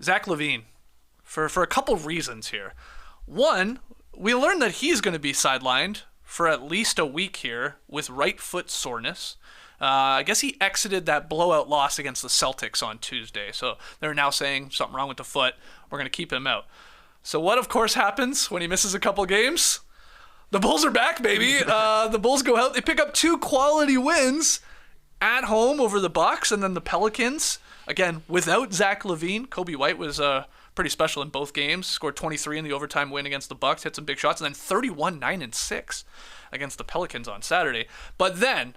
Zach LaVine, for a couple reasons here. One, we learned that he's going to be sidelined for at least a week here with right foot soreness. I guess he exited that blowout loss against the Celtics on Tuesday, so they're now saying something wrong with the foot. We're going to keep him out. So what, of course, happens when he misses a couple games? The Bulls are back, baby. The Bulls go out. They pick up 2 quality wins at home over the Bucks and then the Pelicans. Again, without Zach LaVine, Kobe White was pretty special in both games. Scored 23 in the overtime win against the Bucks, hit some big shots, and then 31, 9, and 6 against the Pelicans on Saturday. But then,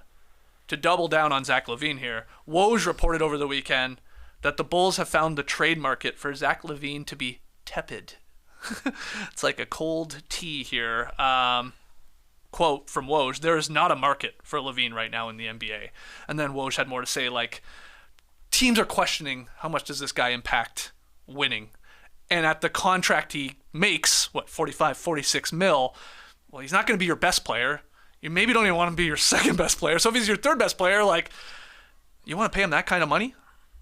to double down on Zach LaVine here, Woj reported over the weekend that the Bulls have found the trade market for Zach LaVine to be tepid. It's like a cold tea here. Quote from Woj, there is not a market for LaVine right now in the NBA. And then Woj had more to say, like, teams are questioning how much does this guy impact winning. And at the contract he makes, 45, 46 mil, well, he's not going to be your best player. You maybe don't even want him to be your second best player. So if he's your third best player, like, you want to pay him that kind of money?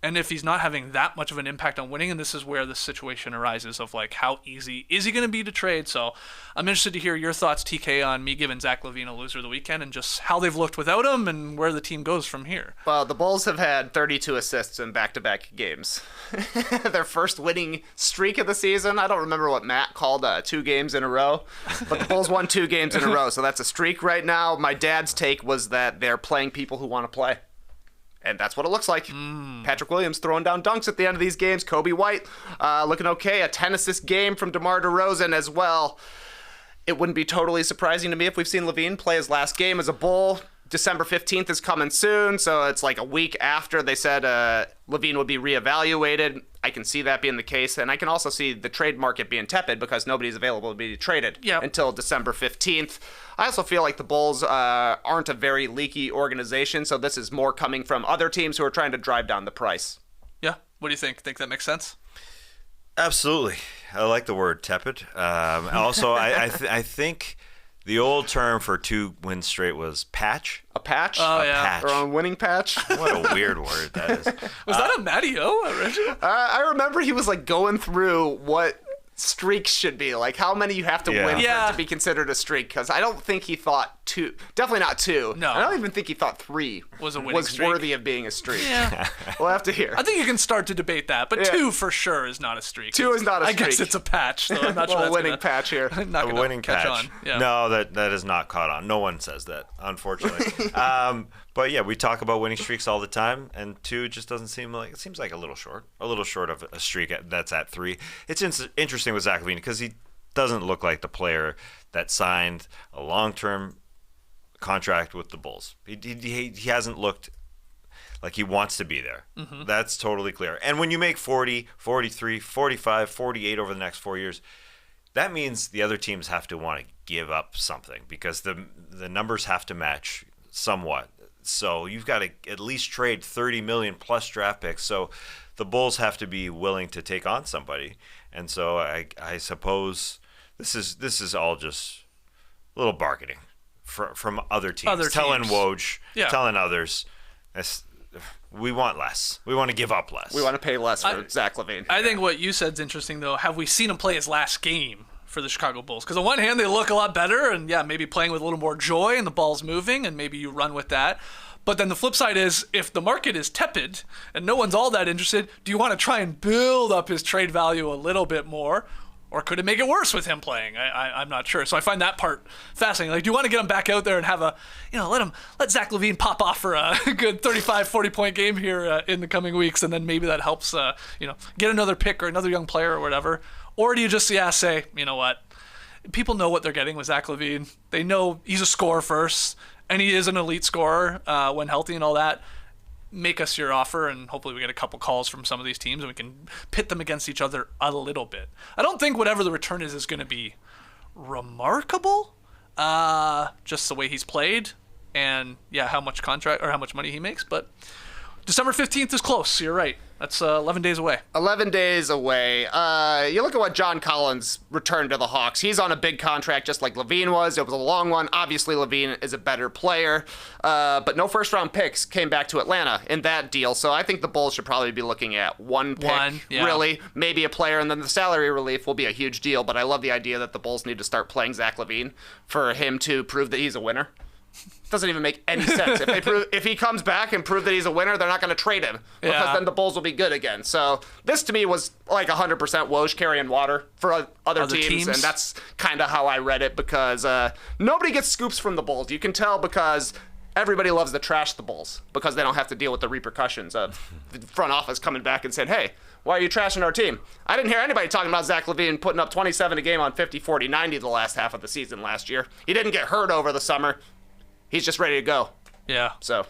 And if he's not having that much of an impact on winning, and this is where the situation arises of, like, how easy is he going to be to trade? So I'm interested to hear your thoughts, TK, on me giving Zach LaVine a loser of the weekend and just how they've looked without him and where the team goes from here. Well, the Bulls have had 32 assists in back-to-back games. Their first winning streak of the season. I don't remember what Matt called 2 games in a row, but the Bulls won 2 games in a row, so that's a streak right now. My dad's take was that they're playing people who want to play. And that's what it looks like. Patrick Williams throwing down dunks at the end of these games. Kobe White looking okay. A 10-assist game from DeMar DeRozan as well. It wouldn't be totally surprising to me if we've seen LaVine play his last game as a Bull. December 15th is coming soon, so it's like a week after they said LaVine would be reevaluated. I can see that being the case, and I can also see the trade market being tepid because nobody's available to be traded until December 15th. I also feel like the Bulls aren't a very leaky organization, so this is more coming from other teams who are trying to drive down the price. Yeah. What do you think? Think that makes sense? Absolutely. I like the word tepid. Also, I think the old term for 2 wins straight was patch. A patch? Oh, yeah. Patch. Or a winning patch? What a weird word that is. Was that a Matty O original? I remember he was like going through what streaks should be, like how many you have to win for it to be considered a streak, because I don't think he thought 2, definitely not 2. No. I don't even think he thought 3 was a winning streak. Worthy of being a streak. Yeah. We'll have to hear. I think you can start to debate that, but 2 for sure is not a streak. 2 is not a streak. I guess it's a patch, so I'm not sure that's winning patch here. Not a winning catch patch. On. Yeah. No, that is not caught on. No one says that, unfortunately. But yeah, we talk about winning streaks all the time, and 2 just doesn't seem like, it seems like a little short of a streak that's at 3. It's interesting with Zach LaVine because he doesn't look like the player that signed a long-term contract with the Bulls. He hasn't looked like he wants to be there. Mm-hmm. That's totally clear. And when you make 40, 43, 45, 48 over the next 4 years, that means the other teams have to want to give up something because the numbers have to match somewhat. So you've got to at least trade 30 million plus draft picks. So the Bulls have to be willing to take on somebody. And so I suppose this is all just a little bargaining from other teams. Telling Woj, telling others, we want less. We want to give up less. We want to pay less for Zach LaVine. I think what you said is interesting, though. Have we seen him play his last game for the Chicago Bulls? Because on one hand, they look a lot better, and maybe playing with a little more joy, and the ball's moving, and maybe you run with that. But then the flip side is, if the market is tepid and no one's all that interested, do you want to try and build up his trade value a little bit more? Or could it make it worse with him playing? I'm not sure. So I find that part fascinating. Like, do you want to get him back out there and have let Zach LaVine pop off for a good 35, 40-point game here in the coming weeks, and then maybe that helps, get another pick or another young player or whatever? Or do you just say, you know what? People know what they're getting with Zach LaVine. They know he's a scorer first, and he is an elite scorer when healthy and all that. Make us your offer, and hopefully we get a couple calls from some of these teams, and we can pit them against each other a little bit. I don't think whatever the return is going to be remarkable, just the way he's played, and how much contract or how much money he makes. But December 15th is close. You're right. That's 11 days away. 11 days away. You look at what John Collins returned to the Hawks. He's on a big contract just like LaVine was. It was a long one. Obviously, LaVine is a better player. But no first-round picks came back to Atlanta in that deal. So I think the Bulls should probably be looking at one pick, really, maybe a player, and then the salary relief will be a huge deal. But I love the idea that the Bulls need to start playing Zach LaVine for him to prove that he's a winner. Doesn't even make any sense. If he comes back and prove that he's a winner, they're not going to trade him because then the Bulls will be good again. So this to me was like 100% Woj carrying water for other teams, and that's kind of how I read it because nobody gets scoops from the Bulls. You can tell because everybody loves to trash the Bulls because they don't have to deal with the repercussions of the front office coming back and saying, hey, why are you trashing our team? I didn't hear anybody talking about Zach LaVine putting up 27 a game on 50, 40, 90 the last half of the season last year. He didn't get hurt over the summer. He's just ready to go. Yeah. So